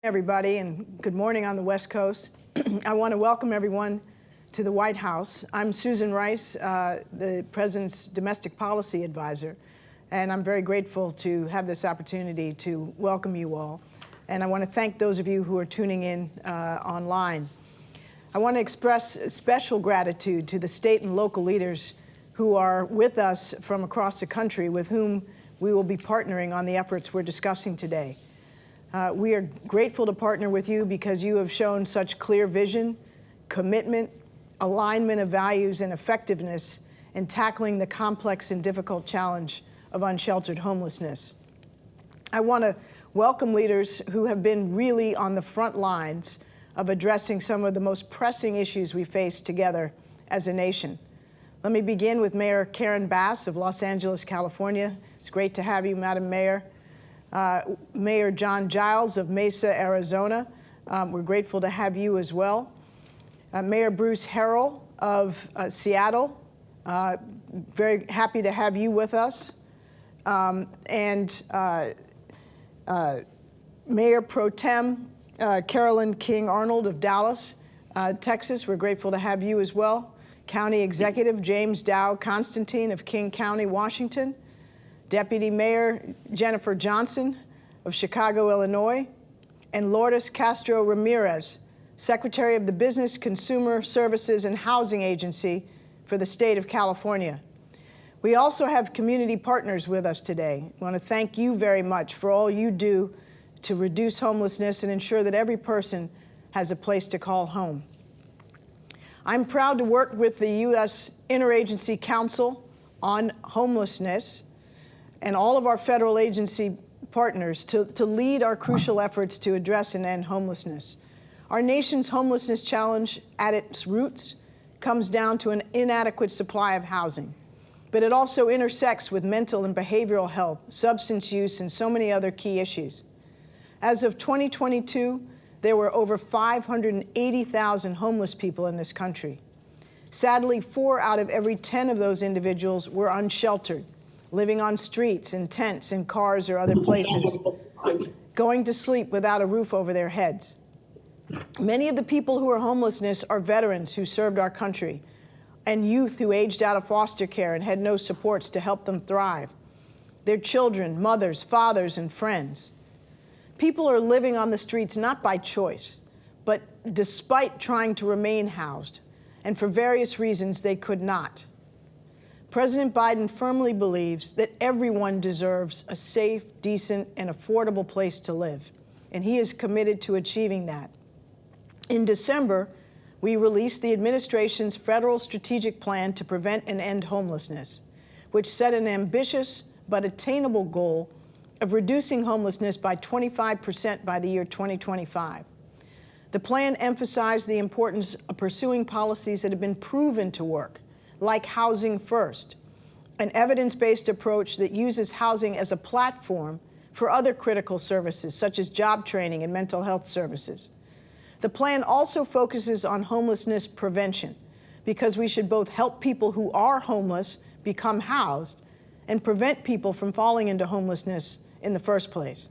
Everybody, and good morning on the West Coast. I want to welcome everyone to the White House. I'm Susan Rice, the President's Domestic Policy Advisor, and I'm very grateful to have this opportunity to welcome you all. And I want to thank those of you who are tuning in online. I want to express special gratitude to the state and local leaders who are with us from across the country, with whom we will be partnering on the efforts we're discussing today. We are grateful to partner with you because you have shown such clear vision, commitment, alignment of values, and effectiveness in tackling the complex and difficult challenge of unsheltered homelessness. I want to welcome leaders who have been really on the front lines of addressing some of the most pressing issues we face together as a nation. Let me begin with Mayor Karen Bass of Los Angeles, California. It's great to have you, Madam Mayor. Mayor John Giles of Mesa, Arizona. We're grateful to have you as well. Mayor Bruce Harrell of Seattle. Very happy to have you with us. And Mayor Pro Tem Carolyn King Arnold of Dallas, Texas. We're grateful to have you as well. County Executive James Dow Constantine of King County, Washington. Deputy Mayor Jennifer Johnson of Chicago, Illinois, and Lourdes Castro Ramirez, Secretary of the Business, Consumer Services, and Housing Agency for the state of California. We also have community partners with us today. I want to thank you very much for all you do to reduce homelessness and ensure that every person has a place to call home. I'm proud to work with the U.S. Interagency Council on Homelessness and all of our federal agency partners to lead our crucial efforts to address and end homelessness. Our nation's homelessness challenge at its roots comes down to an inadequate supply of housing, but it also intersects with mental and behavioral health, substance use, and so many other key issues. As of 2022, there were over 580,000 homeless people in this country. Sadly, 4 out of every 10 of those individuals were unsheltered, living on streets, in tents, in cars, or other places, going to sleep without a roof over their heads. Many of the people who are homelessness are veterans who served our country and youth who aged out of foster care and had no supports to help them thrive. Their children, mothers, fathers, and friends. People are living on the streets not by choice, but despite trying to remain housed, and for various reasons they could not. President Biden firmly believes that everyone deserves a safe, decent, and affordable place to live, and he is committed to achieving that. In December, we released the administration's federal strategic plan to prevent and end homelessness, which set an ambitious but attainable goal of reducing homelessness by 25% by the year 2025. The plan emphasized the importance of pursuing policies that have been proven to work, like Housing First, an evidence-based approach that uses housing as a platform for other critical services, such as job training and mental health services. The plan also focuses on homelessness prevention, because we should both help people who are homeless become housed and prevent people from falling into homelessness in the first place.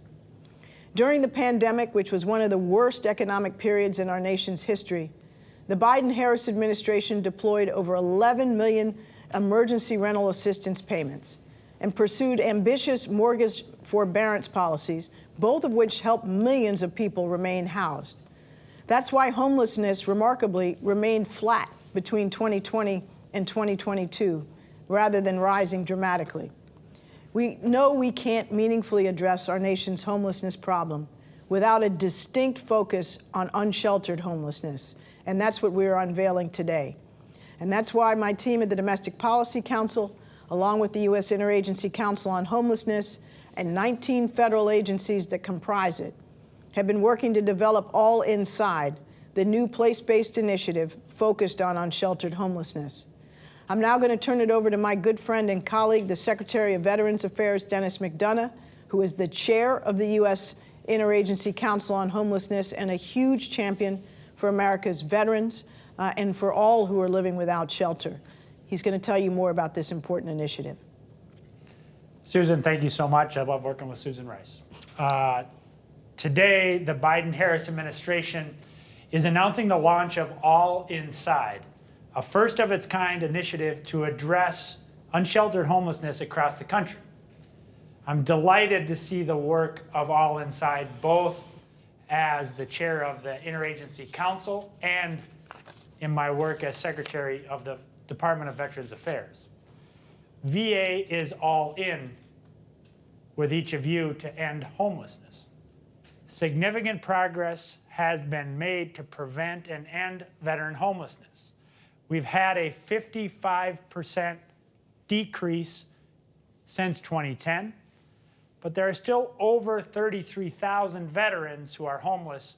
During the pandemic, which was one of the worst economic periods in our nation's history, the Biden-Harris administration deployed over 11 million emergency rental assistance payments and pursued ambitious mortgage forbearance policies, both of which helped millions of people remain housed. That's why homelessness, remarkably, remained flat between 2020 and 2022, rather than rising dramatically. We know we can't meaningfully address our nation's homelessness problem without a distinct focus on unsheltered homelessness. And that's what we're unveiling today. And that's why my team at the Domestic Policy Council, along with the U.S. Interagency Council on Homelessness and 19 federal agencies that comprise it, have been working to develop All Inside, the new place-based initiative focused on unsheltered homelessness. I'm now going to turn it over to my good friend and colleague, the Secretary of Veterans Affairs, Dennis McDonough, who is the chair of the U.S. Interagency Council on Homelessness and a huge champion for America's veterans and for all who are living without shelter. He's going to tell you more about this important initiative. Susan, thank you so much. I love working with Susan Rice. Today, the Biden-Harris administration is announcing the launch of All Inside, a first-of-its-kind initiative to address unsheltered homelessness across the country. I'm delighted to see the work of All Inside, both as the chair of the Interagency Council and in my work as Secretary of the Department of Veterans Affairs. VA is all in with each of you to end homelessness. Significant progress has been made to prevent and end veteran homelessness. We've had a 55% decrease since 2010, but there are still over 33,000 veterans who are homeless,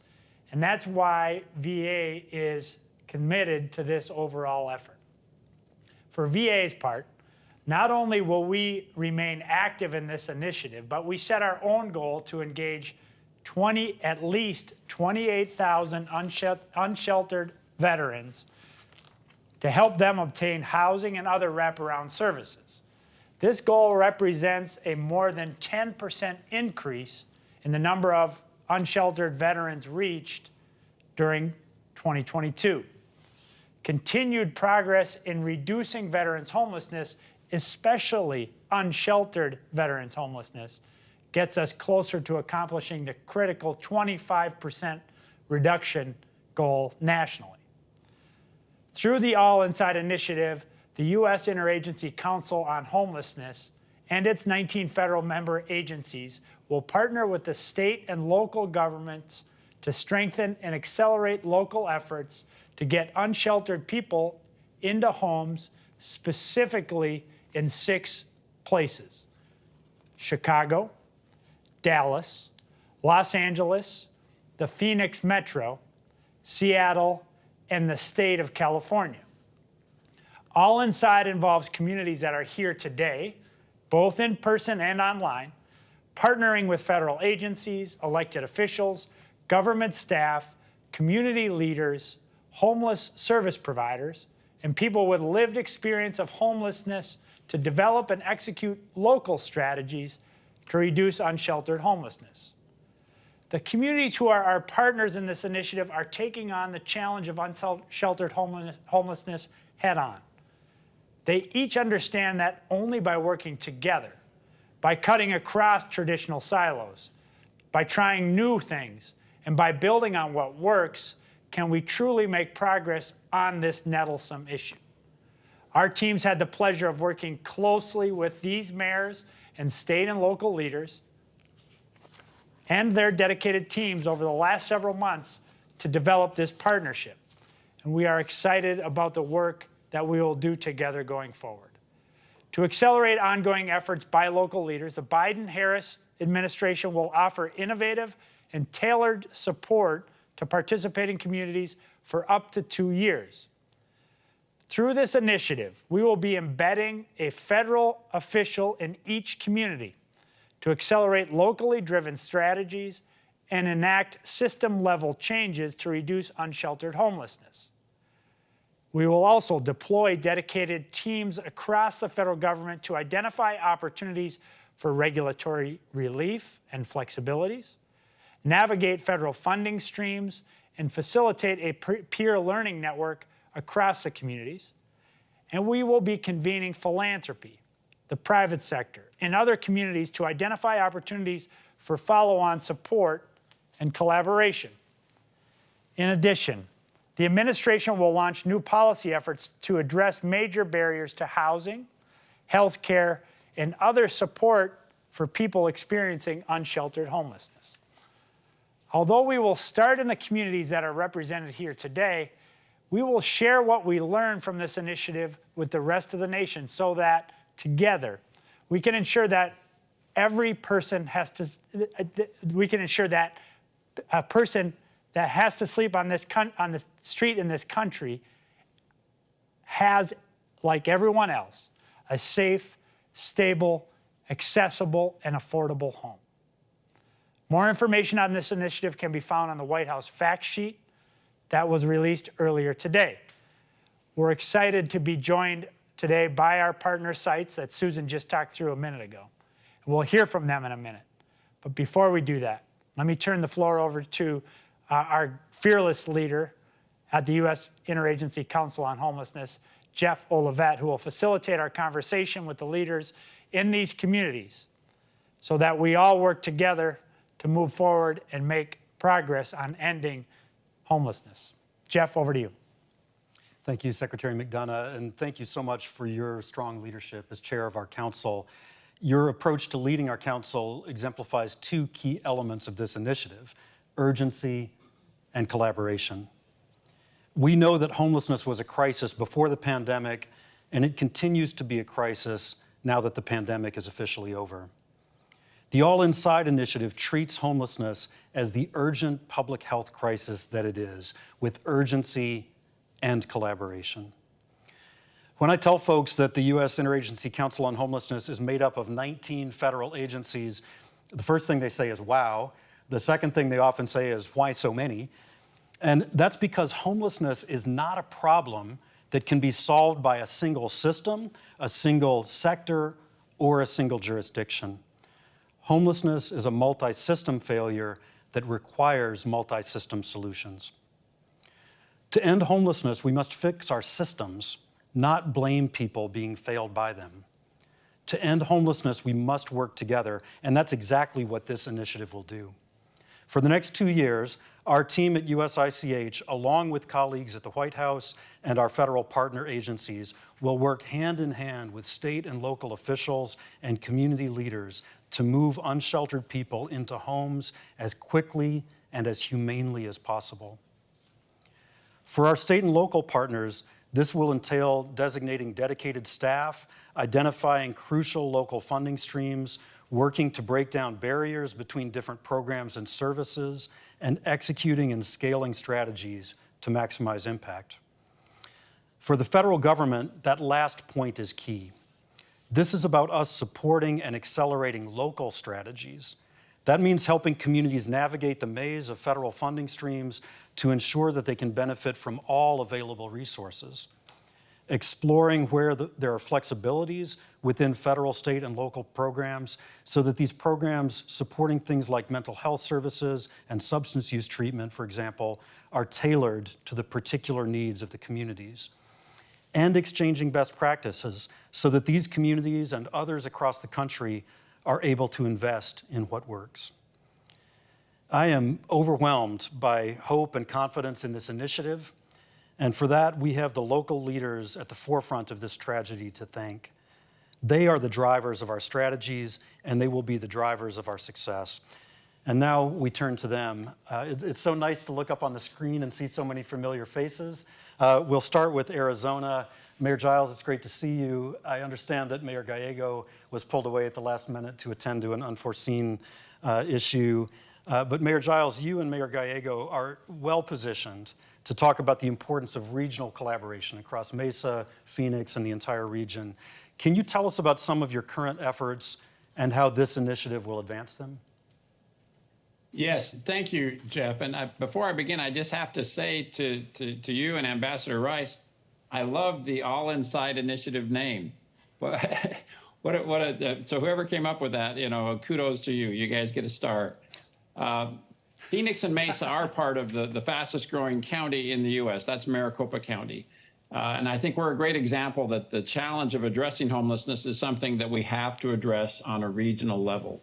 and that's why VA is committed to this overall effort. For VA's part, not only will we remain active in this initiative, but we set our own goal to engage at least 28,000 unsheltered veterans to help them obtain housing and other wraparound services. This goal represents a more than 10% increase in the number of unsheltered veterans reached during 2022. Continued progress in reducing veterans' homelessness, especially unsheltered veterans' homelessness, gets us closer to accomplishing the critical 25% reduction goal nationally. Through the All Inside initiative, the U.S. Interagency Council on Homelessness and its 19 federal member agencies will partner with the state and local governments to strengthen and accelerate local efforts to get unsheltered people into homes, specifically in 6 places: Chicago, Dallas, Los Angeles, the Phoenix Metro, Seattle, and the state of California. All Inside involves communities that are here today, both in person and online, partnering with federal agencies, elected officials, government staff, community leaders, homeless service providers, and people with lived experience of homelessness to develop and execute local strategies to reduce unsheltered homelessness. The communities who are our partners in this initiative are taking on the challenge of unsheltered homelessness head on. They each understand that only by working together, by cutting across traditional silos, by trying new things, and by building on what works, can we truly make progress on this nettlesome issue. Our teams had the pleasure of working closely with these mayors and state and local leaders and their dedicated teams over the last several months to develop this partnership. And we are excited about the work that we will do together going forward. To accelerate ongoing efforts by local leaders, the Biden-Harris administration will offer innovative and tailored support to participating communities for up to 2 years. Through this initiative, we will be embedding a federal official in each community to accelerate locally driven strategies and enact system-level changes to reduce unsheltered homelessness. We will also deploy dedicated teams across the federal government to identify opportunities for regulatory relief and flexibilities, navigate federal funding streams, and facilitate a peer learning network across the communities. And we will be convening philanthropy, the private sector, and other communities to identify opportunities for follow-on support and collaboration. In addition, the administration will launch new policy efforts to address major barriers to housing, health care, and other support for people experiencing unsheltered homelessness. Although we will start in the communities that are represented here today, we will share what we learn from this initiative with the rest of the nation so that together we can ensure that every person has to, we can ensure that a person that has to sleep on the street in this country has, like everyone else, a safe, stable, accessible, and affordable home. More information on this initiative can be found on the White House fact sheet that was released earlier today. We're excited to be joined today by our partner sites that Susan just talked through a minute ago. And we'll hear from them in a minute. But before we do that, Let me turn the floor over to our fearless leader at the U.S. Interagency Council on Homelessness, Jeff Olivet, who will facilitate our conversation with the leaders in these communities so that we all work together to move forward and make progress on ending homelessness. Jeff, over to you. Thank you, Secretary McDonough, and thank you so much for your strong leadership as chair of our council. Your approach to leading our council exemplifies two key elements of this initiative: urgency and collaboration. We know that homelessness was a crisis before the pandemic, and it continues to be a crisis now that the pandemic is officially over. The All Inside initiative treats homelessness as the urgent public health crisis that it is, with urgency and collaboration. When I tell folks that the U.S. Interagency Council on Homelessness is made up of 19 federal agencies, the first thing they say is, wow. The second thing they often say is, why so many? And that's because homelessness is not a problem that can be solved by a single system, a single sector, or a single jurisdiction. Homelessness is a multi-system failure that requires multi-system solutions. To end homelessness, we must fix our systems, not blame people being failed by them. To end homelessness, we must work together, and that's exactly what this initiative will do. For the next 2 years, our team at USICH, along with colleagues at the White House and our federal partner agencies, will work hand in hand with state and local officials and community leaders to move unsheltered people into homes as quickly and as humanely as possible. For our state and local partners, this will entail designating dedicated staff, identifying crucial local funding streams, working to break down barriers between different programs and services, and executing and scaling strategies to maximize impact. For the federal government, that last point is key. This is about us supporting and accelerating local strategies. That means helping communities navigate the maze of federal funding streams to ensure that they can benefit from all available resources. Exploring where there are flexibilities within federal, state, and local programs so that these programs supporting things like mental health services and substance use treatment, for example, are tailored to the particular needs of the communities. And exchanging best practices so that these communities and others across the country are able to invest in what works. I am overwhelmed by hope and confidence in this initiative, and for that, we have the local leaders at the forefront of this tragedy to thank. They are the drivers of our strategies, and they will be the drivers of our success. And now we turn to them. It's so nice to look up on the screen and see so many familiar faces. We'll start with Arizona. Mayor Giles, it's great to see you. I understand that Mayor Gallego was pulled away at the last minute to attend to an unforeseen issue. But Mayor Giles, you and Mayor Gallego are well positioned to talk about the importance of regional collaboration across Mesa, Phoenix, and the entire region. Can you tell us about some of your current efforts and how this initiative will advance them? Yes, thank you, Jeff. And before I begin, I just have to say to you and Ambassador Rice, I love the All Inside Initiative name. So whoever came up with that, kudos to you. You guys get a star. Phoenix and Mesa are part of the fastest growing county in the U.S. That's Maricopa County. And I think we're a great example that the challenge of addressing homelessness is something that we have to address on a regional level.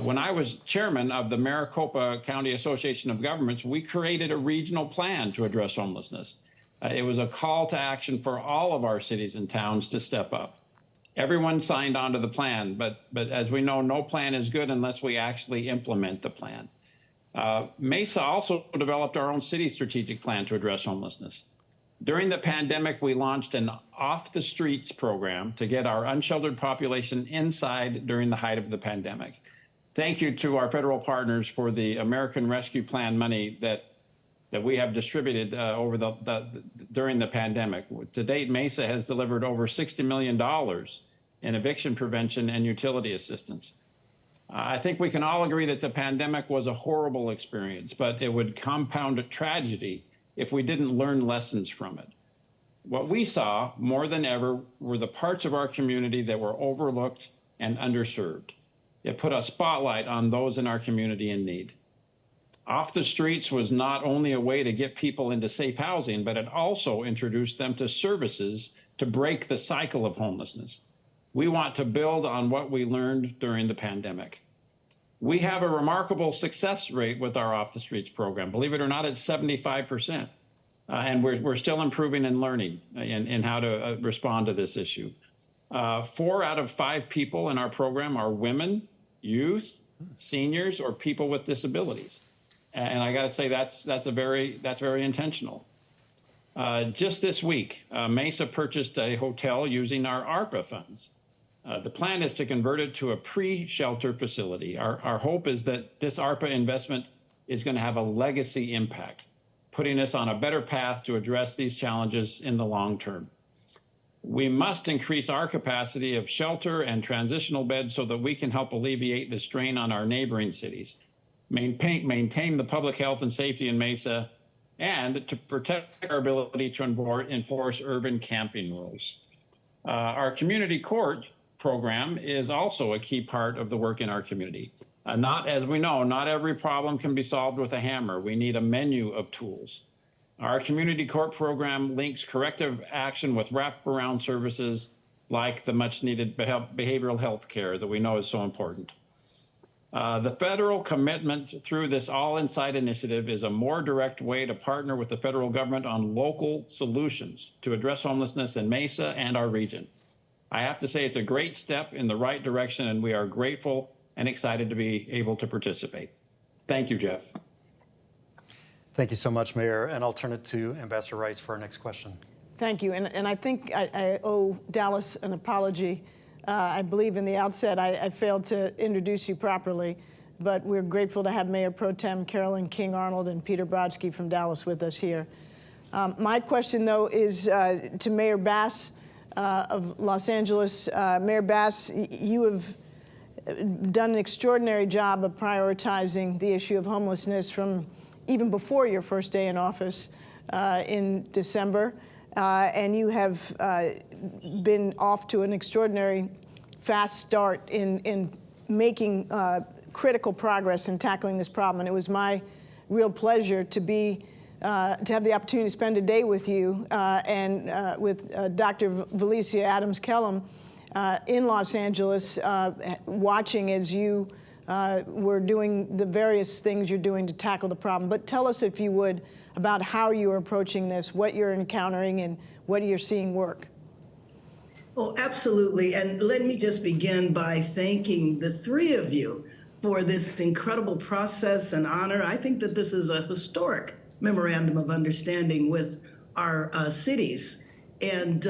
When I was chairman of the Maricopa County Association of Governments, we created a regional plan to address homelessness. It was a call to action for all of our cities and towns to step up. Everyone signed on to the plan, but as we know, no plan is good unless we actually implement the plan. Mesa also developed our own city strategic plan to address homelessness. During the pandemic, we launched an Off the Streets program to get our unsheltered population inside during the height of the pandemic. Thank you to our federal partners for the American Rescue Plan money that we have distributed during the pandemic. To date, Mesa has delivered over $60 million in eviction prevention and utility assistance. I think we can all agree that the pandemic was a horrible experience, but it would compound a tragedy if we didn't learn lessons from it. What we saw more than ever were the parts of our community that were overlooked and underserved. It put a spotlight on those in our community in need. Off the Streets was not only a way to get people into safe housing, but it also introduced them to services to break the cycle of homelessness. We want to build on what we learned during the pandemic. We have a remarkable success rate with our Off the Streets program. Believe it or not, it's 75%. And we're still improving and learning in how to respond to this issue. 4 out of 5 people in our program are women, youth, seniors, or people with disabilities. And I got to say that's very intentional. Just this week, Mesa purchased a hotel using our ARPA funds. The plan is to convert it to a pre-shelter facility. Our hope is that this ARPA investment is going to have a legacy impact, putting us on a better path to address these challenges in the long term. We must increase our capacity of shelter and transitional beds so that we can help alleviate the strain on our neighboring cities, maintain the public health and safety in Mesa, and to protect our ability to enforce urban camping rules. Our community court program is also a key part of the work in our community. As we know, not every problem can be solved with a hammer. We need a menu of tools. Our community court program links corrective action with wraparound services like the much needed behavioral health care that we know is so important. The federal commitment through this All Inside initiative is a more direct way to partner with the federal government on local solutions to address homelessness in Mesa and our region. I have to say it's a great step in the right direction, and we are grateful and excited to be able to participate. Thank you, Jeff. Thank you so much, Mayor. And I'll turn it to Ambassador Rice for our next question. Thank you. And I think I owe Dallas an apology. I believe in the outset I failed to introduce you properly, but we're grateful to have Mayor Pro Tem Carolyn King Arnold and Peter Brodsky from Dallas with us here. My question, though, is to Mayor Bass of Los Angeles. Mayor Bass, you have done an extraordinary job of prioritizing the issue of homelessness from even before your first day in office in December. And you have been off to an extraordinary fast start in making critical progress in tackling this problem. And it was my real pleasure to have the opportunity to spend a day with you and with Dr. Valicia Adams-Kellum in Los Angeles, watching as you were doing the various things you're doing to tackle the problem. But tell us, if you would, about how you're approaching this, what you're encountering, and what you're seeing work. Oh, absolutely. And let me just begin by thanking the 3 of you for this incredible process and honor. I think that this is a historic memorandum of understanding with our cities, and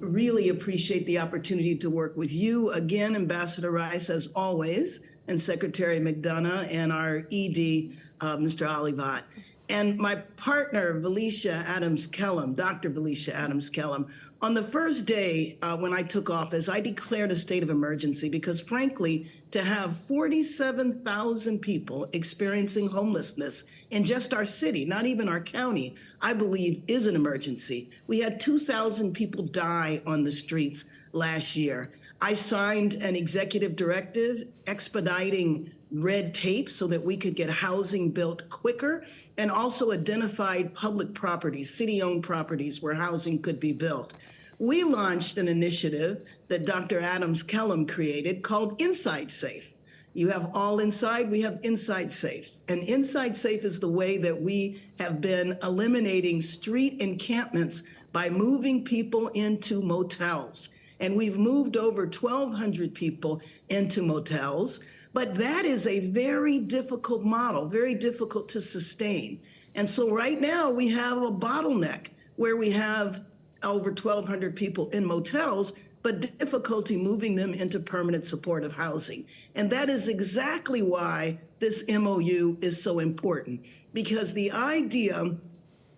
really appreciate the opportunity to work with you again, Ambassador Rice, as always, and Secretary McDonough, and our ED, Mr. Olivat. And my partner, Valicia Adams-Kellum, Dr. Valicia Adams-Kellum, on the first day when I took office, I declared a state of emergency because, frankly, to have 47,000 people experiencing homelessness in just our city, not even our county, I believe is an emergency. We had 2,000 people die on the streets last year. I signed an executive directive expediting red tape so that we could get housing built quicker, and also identified public properties, city-owned properties where housing could be built. We launched an initiative that Dr. Adams-Kellum created called Inside Safe. You have All Inside, we have Inside Safe. And Inside Safe is the way that we have been eliminating street encampments by moving people into motels. And we've moved over 1,200 people into motels. But that is a very difficult model, very difficult to sustain. And so right now we have a bottleneck where we have over 1,200 people in motels, but difficulty moving them into permanent supportive housing. And that is exactly why this MOU is so important, because the idea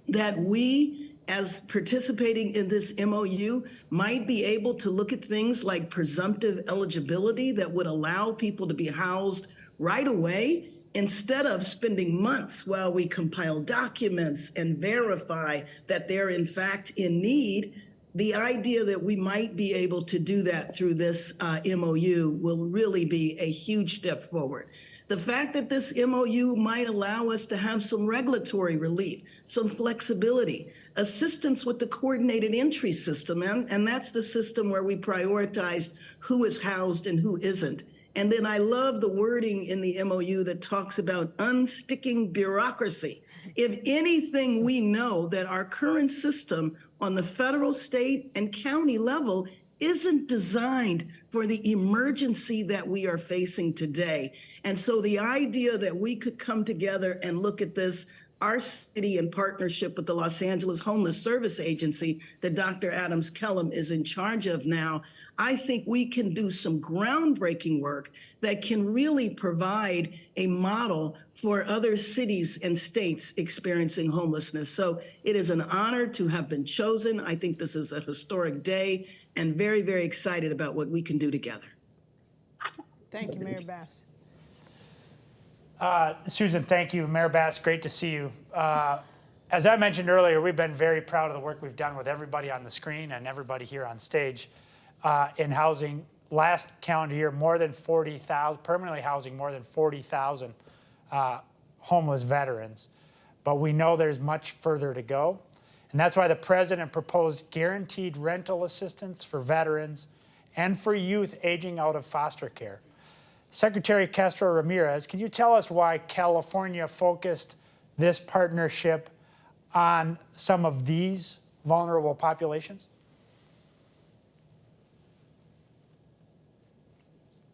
that we, as participating in this MOU, might be able to look at things like presumptive eligibility that would allow people to be housed right away, instead of spending months while we compile documents and verify that they're in fact in need. The idea that we might be able to do that through this MOU will really be a huge step forward. The fact that this MOU might allow us to have some regulatory relief, some flexibility, assistance with the coordinated entry system, and that's the system where we prioritized who is housed and who isn't. And then I love the wording in the MOU that talks about unsticking bureaucracy. If anything, we know that our current system on the federal, state, and county level isn't designed for the emergency that we are facing today. And so the idea that we could come together and look at this, our city in partnership with the Los Angeles Homeless Service Agency that Dr. Adams Kellum is in charge of now, I think we can do some groundbreaking work that can really provide a model for other cities and states experiencing homelessness. So it is an honor to have been chosen. I think this is a historic day and very, very excited about what we can do together. Thank you, Mayor Bass. Susan, thank you. Mayor Bass, great to see you. As I mentioned earlier, we've been very proud of the work we've done with everybody on the screen and everybody here on stage in housing. Last calendar year, more than 40,000, permanently housing more than 40,000 homeless veterans. But we know there's much further to go. And that's why the president proposed guaranteed rental assistance for veterans and for youth aging out of foster care. Secretary Castro Ramirez, can you tell us why California focused this partnership on some of these vulnerable populations?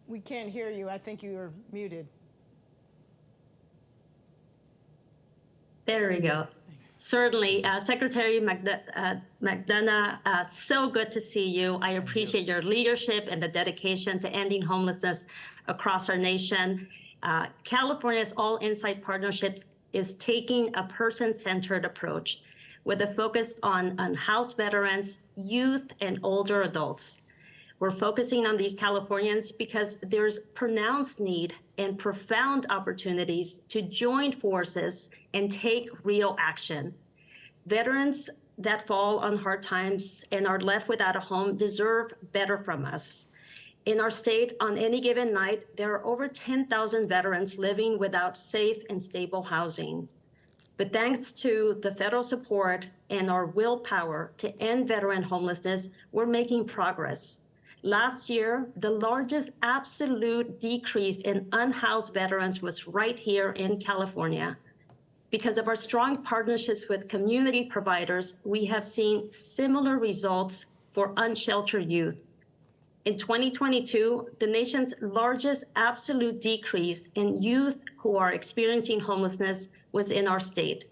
We can't hear you. I think you are muted. There we go. Certainly, Secretary McDonough, so good to see you. I appreciate your leadership and the dedication to ending homelessness across our nation. California's All Inside Partnerships is taking a person-centered approach with a focus on unhoused veterans, youth, and older adults. We're focusing on these Californians because there's pronounced need and profound opportunities to join forces and take real action. Veterans that fall on hard times and are left without a home deserve better from us. In our state, on any given night, there are over 10,000 veterans living without safe and stable housing. But thanks to the federal support and our willpower to end veteran homelessness, we're making progress. Last year, the largest absolute decrease in unhoused veterans was right here in California. Because of our strong partnerships with community providers, we have seen similar results for unsheltered youth. In 2022, the nation's largest absolute decrease in youth who are experiencing homelessness was in our state.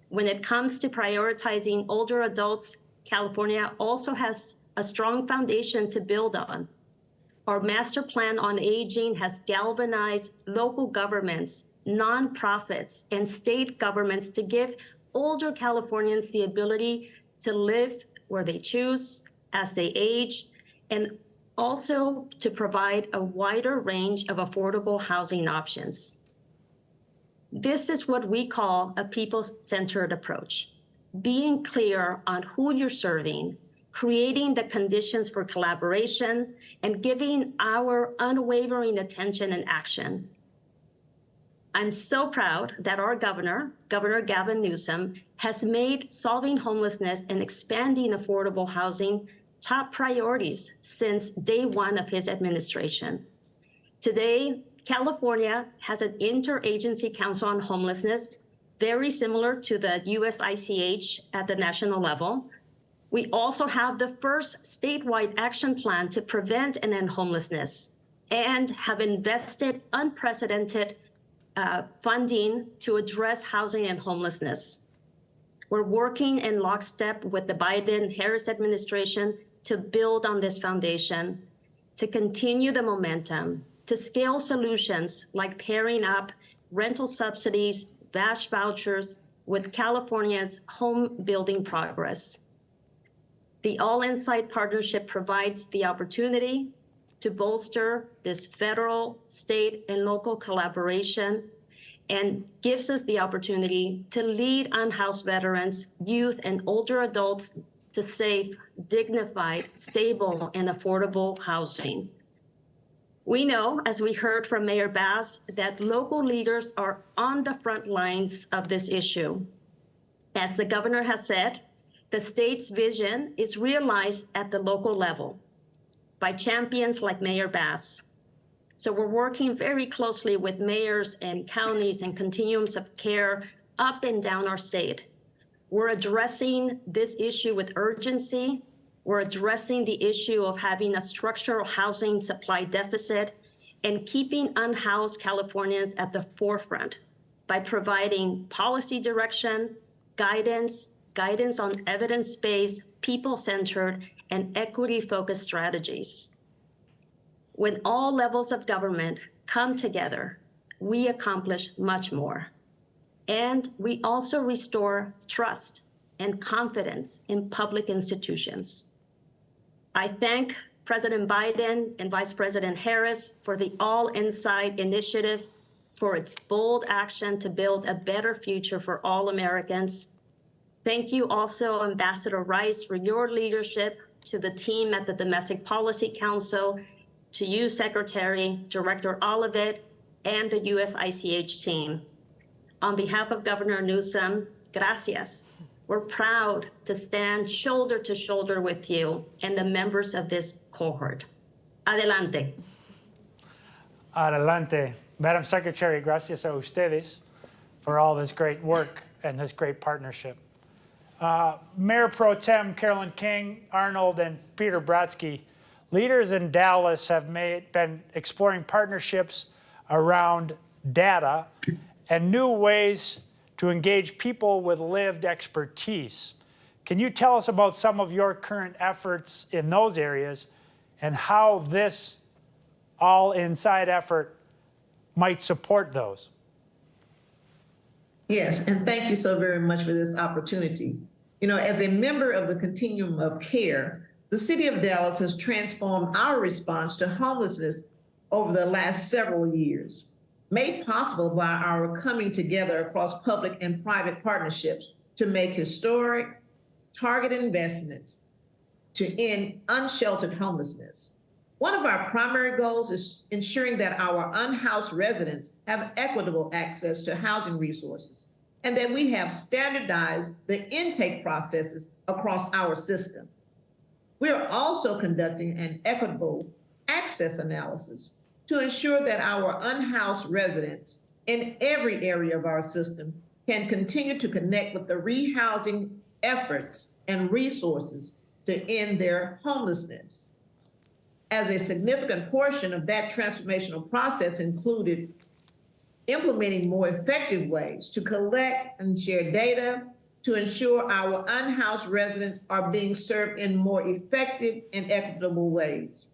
When it comes to prioritizing older adults, California also has a strong foundation to build on. Our master plan on aging has galvanized local governments, nonprofits, and state governments to give older Californians the ability to live where they choose as they age, and also to provide a wider range of affordable housing options. This is what we call a people-centered approach. Being clear on who you're serving, creating the conditions for collaboration, and giving our unwavering attention and action. I'm so proud that our Governor Gavin Newsom, has made solving homelessness and expanding affordable housing top priorities since day one of his administration. Today, California has an interagency council on homelessness, very similar to the USICH at the national level. We also have the first statewide action plan to prevent and end homelessness, and have invested unprecedented funding to address housing and homelessness. We're working in lockstep with the Biden-Harris administration to build on this foundation, to continue the momentum, to scale solutions like pairing up rental subsidies, VASH vouchers with California's home building progress. The All Inside Partnership provides the opportunity to bolster this federal, state, and local collaboration, and gives us the opportunity to lead unhoused veterans, youth, and older adults to safe, dignified, stable, and affordable housing. We know, as we heard from Mayor Bass, that local leaders are on the front lines of this issue. As the governor has said, the state's vision is realized at the local level by champions like Mayor Bass. So we're working very closely with mayors and counties and continuums of care up and down our state. We're addressing this issue with urgency. We're addressing the issue of having a structural housing supply deficit and keeping unhoused Californians at the forefront by providing policy direction, guidance on evidence-based, people-centered, and equity-focused strategies. When all levels of government come together, we accomplish much more. And we also restore trust and confidence in public institutions. I thank President Biden and Vice President Harris for the All Inside initiative, for its bold action to build a better future for all Americans. Thank you also, Ambassador Rice, for your leadership, to the team at the Domestic Policy Council, to you, Secretary, Director Olivet, and the USICH team. On behalf of Governor Newsom, gracias. We're proud to stand shoulder to shoulder with you and the members of this cohort. Adelante. Adelante. Madam Secretary, gracias a ustedes for all this great work and this great partnership. Mayor Pro Tem Carolyn King, Arnold, and Peter Bratsky, leaders in Dallas have been exploring partnerships around data and new ways to engage people with lived expertise. Can you tell us about some of your current efforts in those areas and how this All Inside effort might support those? Yes, and thank you so very much for this opportunity. You know, as a member of the continuum of care, the city of Dallas has transformed our response to homelessness over the last several years, made possible by our coming together across public and private partnerships to make historic, targeted investments to end unsheltered homelessness. One of our primary goals is ensuring that our unhoused residents have equitable access to housing resources and that we have standardized the intake processes across our system. We are also conducting an equitable access analysis to ensure that our unhoused residents in every area of our system can continue to connect with the rehousing efforts and resources to end their homelessness. As a significant portion of that transformational process included implementing more effective ways to collect and share data to ensure our unhoused residents are being served in more effective and equitable ways.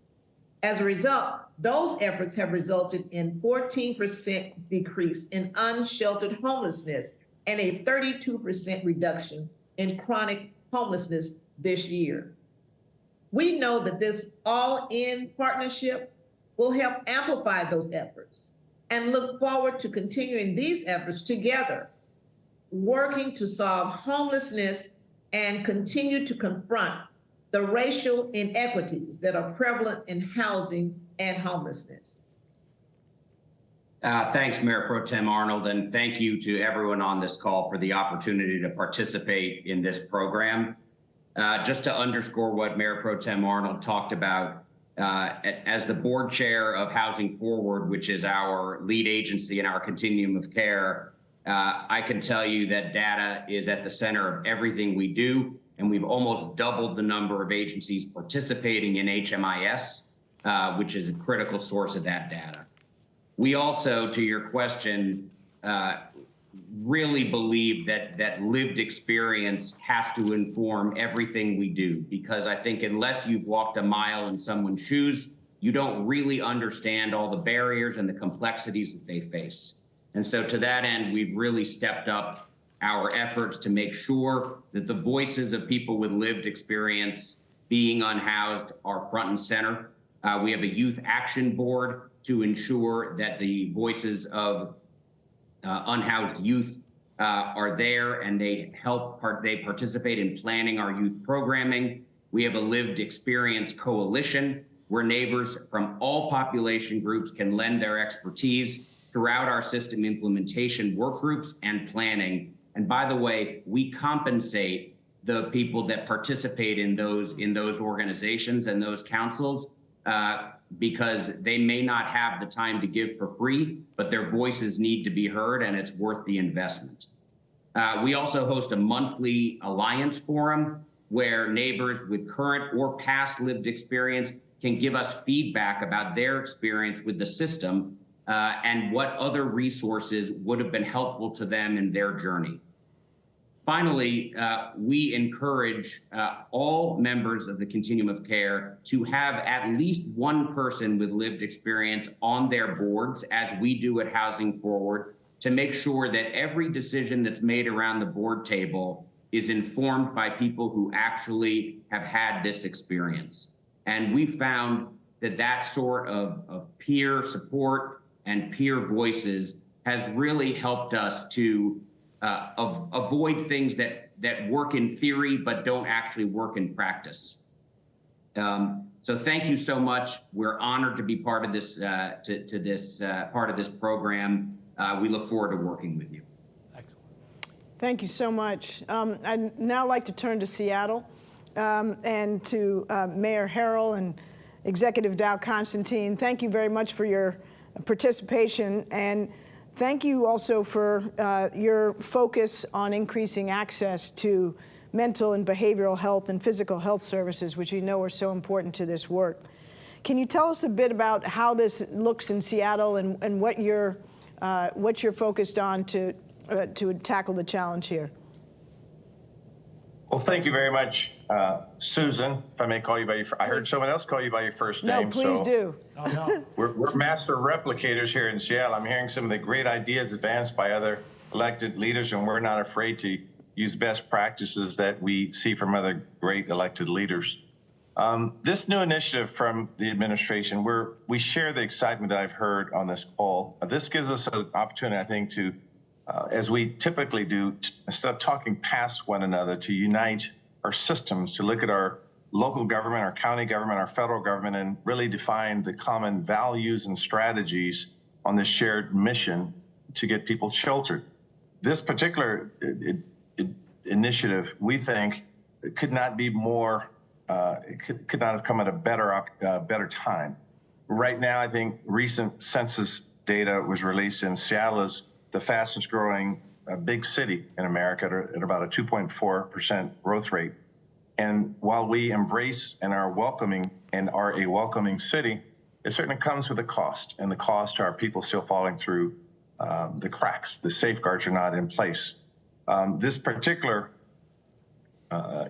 As a result, those efforts have resulted in 14% decrease in unsheltered homelessness and a 32% reduction in chronic homelessness this year. We know that this all-in partnership will help amplify those efforts and look forward to continuing these efforts together, working to solve homelessness and continue to confront the racial inequities that are prevalent in housing and homelessness. Thanks, Mayor Pro Tem Arnold, and thank you to everyone on this call for the opportunity to participate in this program. Just to underscore what Mayor Pro Tem Arnold talked about, as the board chair of Housing Forward, which is our lead agency in our continuum of care, I can tell you that data is at the center of everything we do, and we've almost doubled the number of agencies participating in HMIS, which is a critical source of that data. We also, to your question, really believe that lived experience has to inform everything we do, because I think unless you've walked a mile in someone's shoes, you don't really understand all the barriers and the complexities that they face. And so to that end, we've really stepped up our efforts to make sure that the voices of people with lived experience being unhoused are front and center. We have a youth action board to ensure that the voices of unhoused youth are there, and they participate in planning our youth programming. We have a lived experience coalition where neighbors from all population groups can lend their expertise throughout our system implementation work groups and planning. And by the way, we compensate the people that participate in those organizations and those councils because they may not have the time to give for free, but their voices need to be heard, and it's worth the investment. We also host a monthly alliance forum where neighbors with current or past lived experience can give us feedback about their experience with the system and what other resources would have been helpful to them in their journey. Finally, we encourage all members of the continuum of care to have at least one person with lived experience on their boards, as we do at Housing Forward, to make sure that every decision that's made around the board table is informed by people who actually have had this experience. And we found that that sort of peer support and peer voices has really helped us to avoid things that work in theory but don't actually work in practice. So thank you so much. We're honored to be part of this part of this program. We look forward to working with you. Excellent. Thank you so much. I'd now like to turn to Seattle and to Mayor Harrell and Executive Dow Constantine. Thank you very much for your participation, and thank you also for your focus on increasing access to mental and behavioral health and physical health services, which you know are so important to this work. Can you tell us a bit about how this looks in Seattle and what you're focused on to tackle the challenge here? Well, thank you very much, Susan, if I may call you by your I heard someone else call you by your first name. No, please do. Oh, no. We're master replicators here in Seattle. I'm hearing some of the great ideas advanced by other elected leaders, and we're not afraid to use best practices that we see from other great elected leaders. This new initiative from the administration, we share the excitement that I've heard on this call. This gives us an opportunity, I think, to as we typically do, instead of talking past one another, to unite our systems, to look at our local government, our county government, our federal government, and really define the common values and strategies on this shared mission to get people sheltered. This particular initiative, we think, could not be more, could not have come at a better time. Right now, I think recent census data was released, and Seattle is the fastest growing big city in America at about a 2.4% growth rate. And while we embrace and are welcoming and are a welcoming city, it certainly comes with a cost, and the cost are people still falling through the cracks. The safeguards are not in place. This particular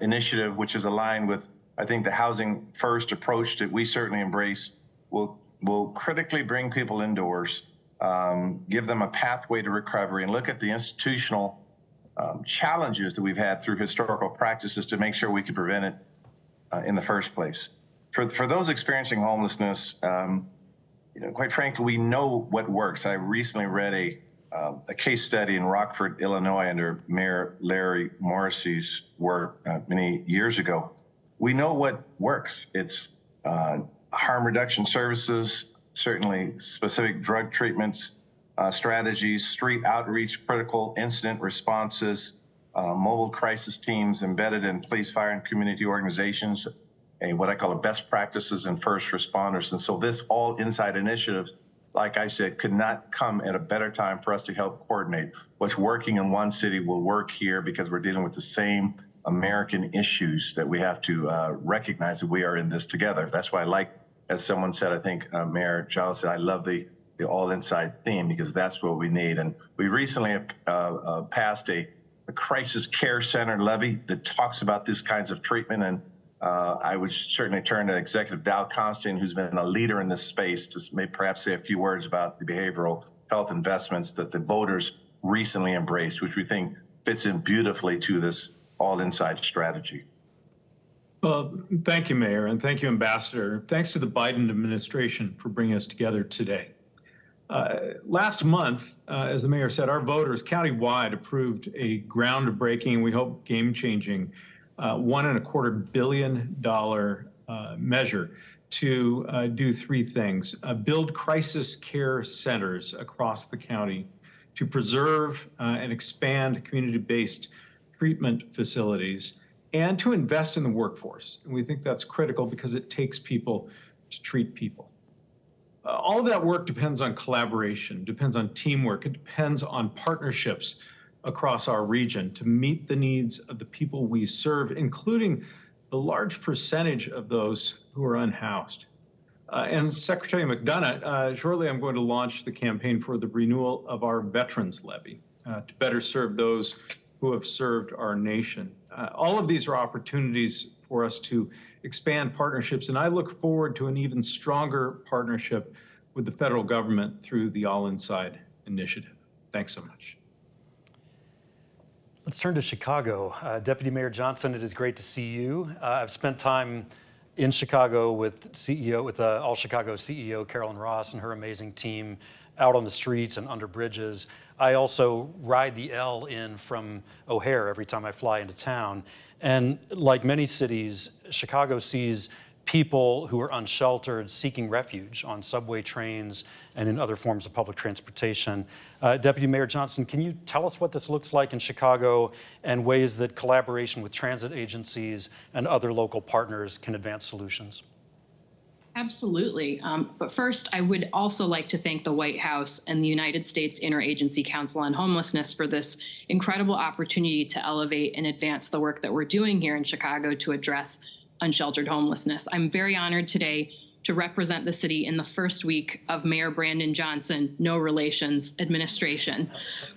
initiative, which is aligned with, I think, the housing first approach that we certainly embrace, will critically bring people indoors, give them a pathway to recovery, and look at the institutional challenges that we've had through historical practices to make sure we can prevent it in the first place. For those experiencing homelessness, quite frankly, we know what works. I recently read a case study in Rockford, Illinois, under Mayor Larry Morrissey's work many years ago. We know what works. It's harm reduction services, certainly specific drug treatments, strategies, street outreach, critical incident responses, mobile crisis teams embedded in police, fire, and community organizations, and what I call best practices and first responders. And so this all inside initiative, like I said, could not come at a better time for us to help coordinate. What's working in one city will work here because we're dealing with the same American issues that we have to recognize that we are in this together. That's why I like, as someone said, I think Mayor Giles said, I love the all inside theme because that's what we need. And we recently passed a crisis care center levy that talks about this kinds of treatment. And I would certainly turn to Executive Dow Constantine, who's been a leader in this space, to maybe perhaps say a few words about the behavioral health investments that the voters recently embraced, which we think fits in beautifully to this all inside strategy. Well, thank you, Mayor, and thank you, Ambassador. Thanks to the Biden administration for bringing us together today. Last month, as the mayor said, our voters countywide approved a groundbreaking, we hope game-changing, $1.25 billion measure to do three things: build crisis care centers across the county, to preserve and expand community-based treatment facilities, and to invest in the workforce. And we think that's critical because it takes people to treat people. All of that work depends on collaboration, depends on teamwork, it depends on partnerships across our region to meet the needs of the people we serve, including the large percentage of those who are unhoused. And Secretary McDonough, shortly I'm going to launch the campaign for the renewal of our Veterans Levy to better serve those who have served our nation. All of these are opportunities for us to expand partnerships, and I look forward to an even stronger partnership with the federal government through the All Inside initiative. Thanks so much. Let's turn to Chicago. Deputy Mayor Johnson, it is great to see you. I've spent time in Chicago with All Chicago CEO Carolyn Ross and her amazing team out on the streets and under bridges. I also ride the L in from O'Hare every time I fly into town. And like many cities, Chicago sees people who are unsheltered seeking refuge on subway trains and in other forms of public transportation. Deputy Mayor Johnson, can you tell us what this looks like in Chicago and ways that collaboration with transit agencies and other local partners can advance solutions? Absolutely. But first, I would also like to thank the White House and the United States Interagency Council on Homelessness for this incredible opportunity to elevate and advance the work that we're doing here in Chicago to address unsheltered homelessness. I'm very honored today to represent the city in the first week of Mayor Brandon Johnson, no relations, administration.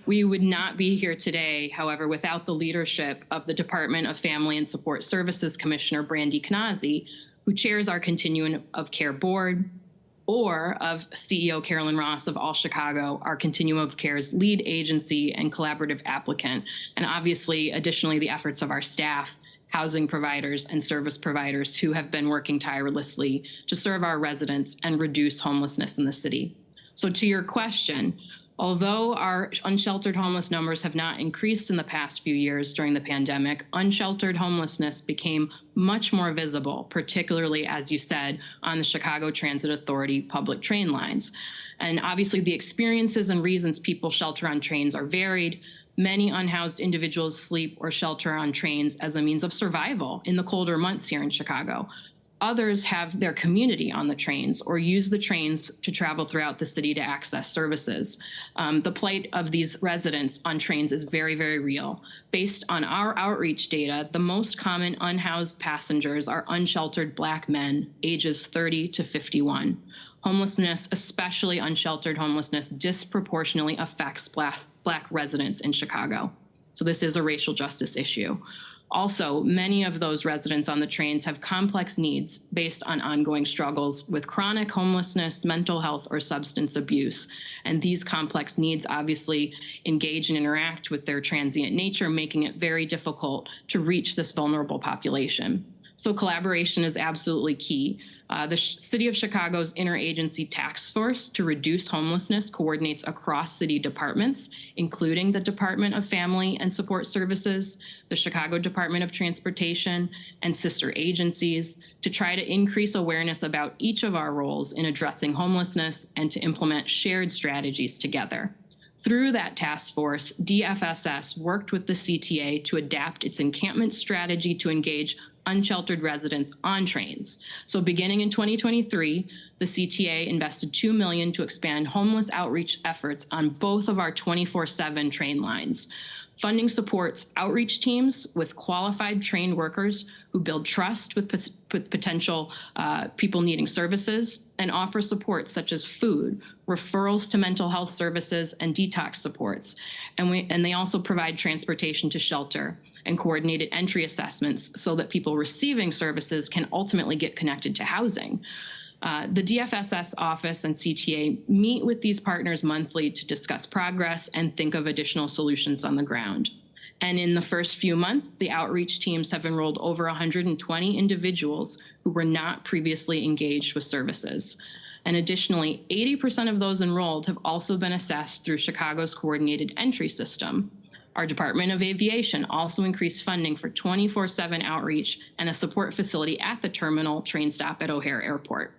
We would not be here today, however, without the leadership of the Department of Family and Support Services Commissioner Brandy Knazy, who chairs our Continuum of Care Board, or of CEO Carolyn Ross of All Chicago, our Continuum of Care's lead agency and collaborative applicant, and obviously, additionally, the efforts of our staff, housing providers, and service providers who have been working tirelessly to serve our residents and reduce homelessness in the city. So to your question, although our unsheltered homeless numbers have not increased in the past few years during the pandemic, unsheltered homelessness became much more visible, particularly, as you said, on the Chicago Transit Authority public train lines. And obviously the experiences and reasons people shelter on trains are varied. Many unhoused individuals sleep or shelter on trains as a means of survival in the colder months here in Chicago. Others have their community on the trains or use the trains to travel throughout the city to access services. The plight of these residents on trains is very, very real. Based on our outreach data, the most common unhoused passengers are unsheltered Black men, ages 30 to 51. Homelessness, especially unsheltered homelessness, disproportionately affects Black residents in Chicago. So this is a racial justice issue. Also, many of those residents on the trains have complex needs based on ongoing struggles with chronic homelessness, mental health, or substance abuse. And these complex needs obviously engage and interact with their transient nature, making it very difficult to reach this vulnerable population. So collaboration is absolutely key. The City of Chicago's Interagency Task Force to Reduce Homelessness coordinates across city departments, including the Department of Family and Support Services, the Chicago Department of Transportation, and sister agencies to try to increase awareness about each of our roles in addressing homelessness and to implement shared strategies together. Through that task force, DFSS worked with the CTA to adapt its encampment strategy to engage unsheltered residents on trains. So beginning in 2023, the CTA invested $2 million to expand homeless outreach efforts on both of our 24/7 train lines. Funding supports outreach teams with qualified trained workers who build trust with potential people needing services and offer support such as food, referrals to mental health services, and detox supports. And they also provide transportation to shelter and coordinated entry assessments so that people receiving services can ultimately get connected to housing. The DFSS office and CTA meet with these partners monthly to discuss progress and think of additional solutions on the ground. And in the first few months, the outreach teams have enrolled over 120 individuals who were not previously engaged with services. And additionally, 80% of those enrolled have also been assessed through Chicago's coordinated entry system. Our Department of Aviation also increased funding for 24/7 outreach and a support facility at the terminal train stop at O'Hare Airport.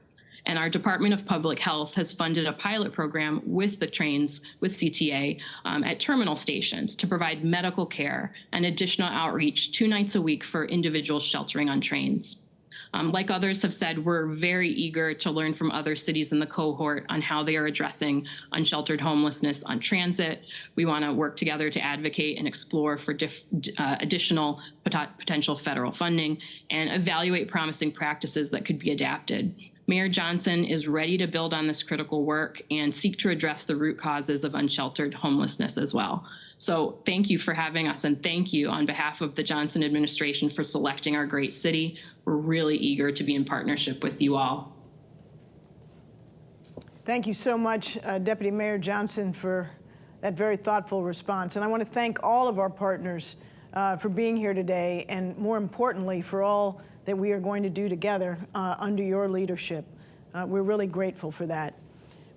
And our Department of Public Health has funded a pilot program with the trains with CTA at terminal stations to provide medical care and additional outreach 2 nights a week for individuals sheltering on trains. Like others have said, we're very eager to learn from other cities in the cohort on how they are addressing unsheltered homelessness on transit. We want to work together to advocate and explore for additional potential federal funding and evaluate promising practices that could be adapted. Mayor Johnson is ready to build on this critical work and seek to address the root causes of unsheltered homelessness as well. So thank you for having us, and thank you on behalf of the Johnson administration for selecting our great city. We're really eager to be in partnership with you all. Thank you so much, Deputy Mayor Johnson, for that very thoughtful response. And I want to thank all of our partners for being here today, and more importantly, for all that we are going to do together under your leadership. We're really grateful for that.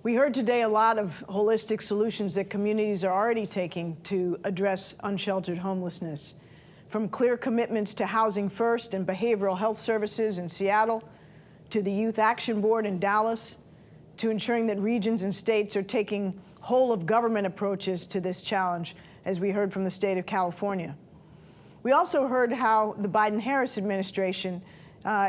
We heard today a lot of holistic solutions that communities are already taking to address unsheltered homelessness, from clear commitments to housing first and behavioral health services in Seattle, to the Youth Action Board in Dallas, to ensuring that regions and states are taking whole of government approaches to this challenge, as we heard from the state of California. We also heard how the Biden-Harris administration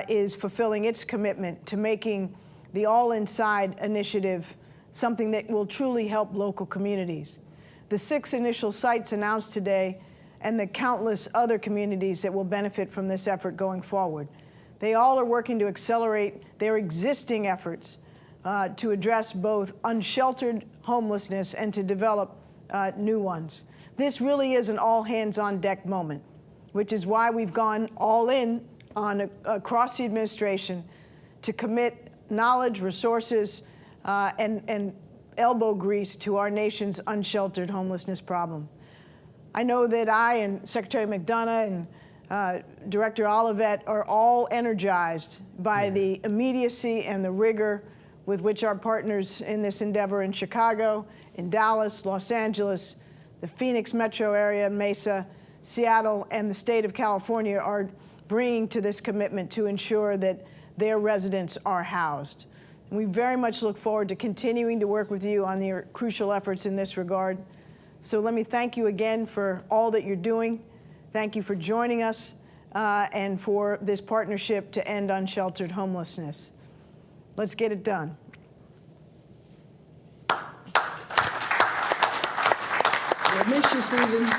is fulfilling its commitment to making the All Inside initiative something that will truly help local communities. The 6 initial sites announced today and the countless other communities that will benefit from this effort going forward. They all are working to accelerate their existing efforts to address both unsheltered homelessness and to develop new ones. This really is an all-hands-on-deck moment, which is why we've gone all in on across the administration to commit knowledge, resources, and elbow grease to our nation's unsheltered homelessness problem. I know that I and Secretary McDonough and Director Olivet are all energized by the immediacy and the rigor with which our partners in this endeavor in Chicago, in Dallas, Los Angeles, the Phoenix metro area, Mesa, Seattle, and the state of California are bringing to this commitment to ensure that their residents are housed. And we very much look forward to continuing to work with you on your crucial efforts in this regard. So let me thank you again for all that you're doing. Thank you for joining us and for this partnership to end unsheltered homelessness. Let's get it done. We'll miss you, Susan.